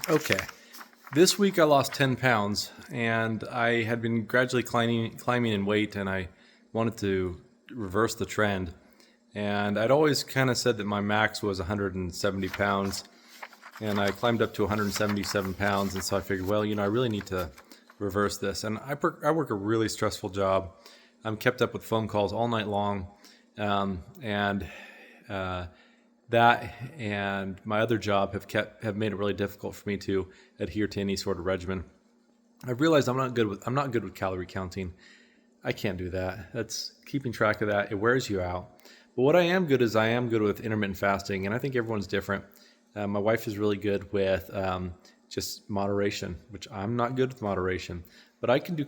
Okay. This week I lost 10 pounds and I had been gradually climbing in weight and I wanted to reverse the trend. And I'd always kind of said that my max was 170 pounds and I climbed up to 177 pounds. And so I figured, well, I really need to reverse this. And I work a really stressful job. I'm kept up with phone calls all night long. And that and my other job have made it really difficult for me to adhere to any sort of regimen. I've realized I'm not good with calorie counting. I can't do that. That's keeping track of that. It wears you out. But what I am good with intermittent fasting, and I think everyone's different. My wife is really good with just moderation, which I'm not good with moderation. But I can do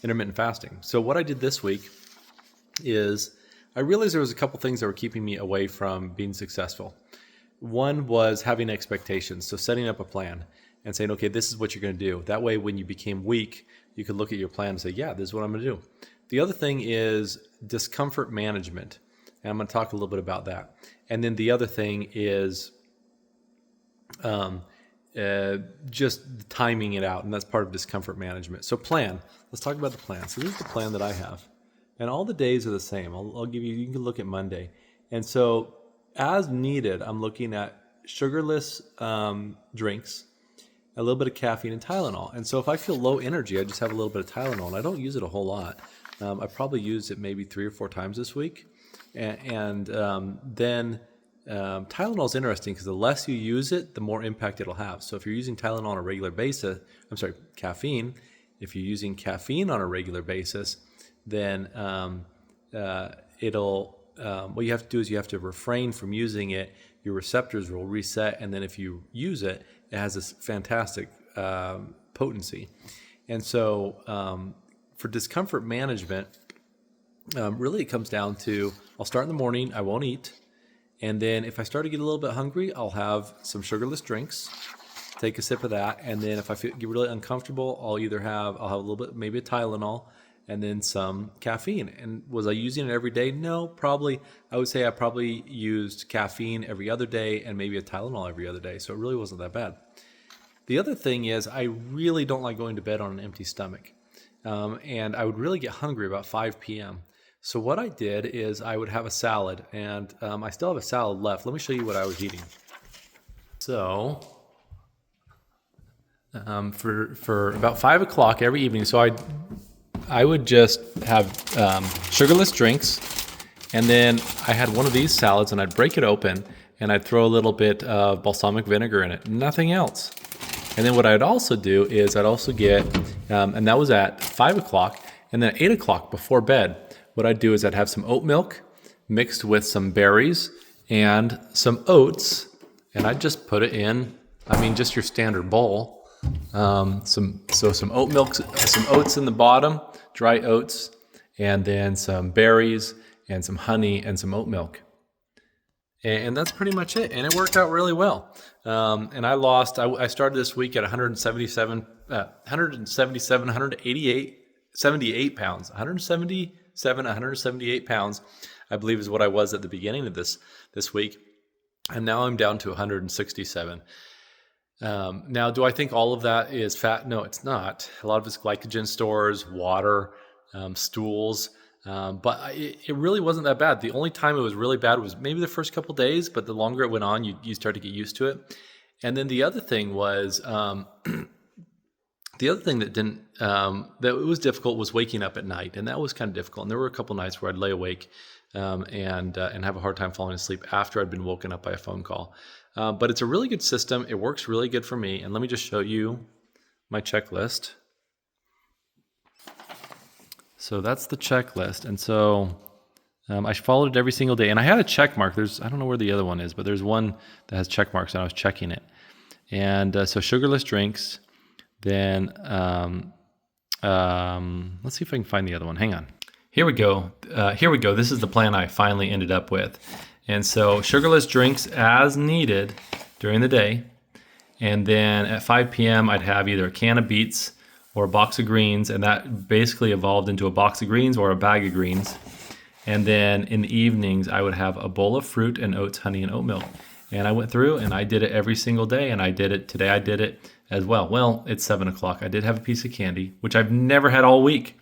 intermittent fasting. So what I did this week is I realized there was a couple things that were keeping me away from being successful. One was having expectations, so setting up a plan and saying, okay, this is what you're going to do. That way, when you became weak, you could look at your plan and say, yeah, this is what I'm going to do. The other thing is discomfort management, and I'm going to talk a little bit about that. And then the other thing is just timing it out, and that's part of discomfort management. So plan. Let's talk about the plan. So this is the plan that I have. And all the days are the same. I'll give you, you can look at Monday. And so as needed, I'm looking at sugarless drinks, a little bit of caffeine and Tylenol. And so if I feel low energy, I just have a little bit of Tylenol and I don't use it a whole lot. I probably used it maybe 3 or 4 times this week. And then Tylenol is interesting because the less you use it, the more impact it'll have. So if you're using Tylenol on a regular basis, caffeine, if you're using caffeine on a regular basis, then what you have to do is you have to refrain from using it. Your receptors will reset, and then if you use it, it has this fantastic potency. And so for discomfort management, really it comes down to I'll start in the morning, I won't eat, and then if I start to get a little bit hungry, I'll have some sugarless drinks, take a sip of that, and then if I get really uncomfortable, I'll have a little bit, maybe a Tylenol, and then some caffeine. And was I using it every day? No, probably. I would say I probably used caffeine every other day and maybe a Tylenol every other day. So it really wasn't that bad. The other thing is I really don't like going to bed on an empty stomach. And I would really get hungry about 5 p.m. So what I did is I would have a salad, and I still have a salad left. Let me show you what I was eating. So for about 5 o'clock every evening, so I would just have sugarless drinks, and then I had one of these salads, and I'd break it open, and I'd throw a little bit of balsamic vinegar in it, nothing else. And then what I'd also do is I'd also get, and that was at 5 o'clock, and then at 8 o'clock before bed, what I'd do is I'd have some oat milk mixed with some berries and some oats, and I'd just put it in, just your standard bowl. Some oat milk, some oats in the bottom, dry oats, and then some berries and some honey and some oat milk. And that's pretty much it. And it worked out really well. And I started this week at 178 pounds, 178 pounds, I believe is what I was at the beginning of this week. And now I'm down to 167. Now, do I think all of that is fat? No, it's not. A lot of it's glycogen stores, water, stools. But it really wasn't that bad. The only time it was really bad was maybe the first couple days, but the longer it went on, you start to get used to it. And then the other thing was, the other thing that was difficult was waking up at night. And that was kind of difficult. And there were a couple nights where I'd lay awake and have a hard time falling asleep after I'd been woken up by a phone call. But it's a really good system. It works really good for me. And let me just show you my checklist. So that's the checklist. And so I followed it every single day. And I had a check mark. I don't know where the other one is, but there's one that has check marks, and I was checking it. And so sugarless drinks. Then let's see if I can find the other one. Hang on. Here we go. This is the plan I finally ended up with. And so sugarless drinks as needed during the day. And then at 5 p.m., I'd have either a can of beets or a box of greens. And that basically evolved into a box of greens or a bag of greens. And then in the evenings, I would have a bowl of fruit and oats, honey, and oat milk. And I went through and I did it every single day, and I did it today. I did it as well. Well, it's 7 o'clock. I did have a piece of candy, which I've never had all week.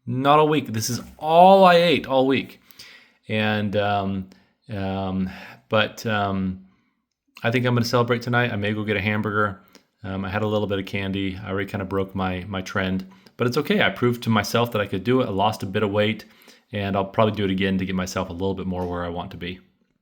Not all week. This is all I ate all week. And but I think I'm going to celebrate tonight. I may go get a hamburger. I had a little bit of candy. I already kind of broke my trend, but it's okay. I proved to myself that I could do it. I lost a bit of weight, and I'll probably do it again to get myself a little bit more where I want to be.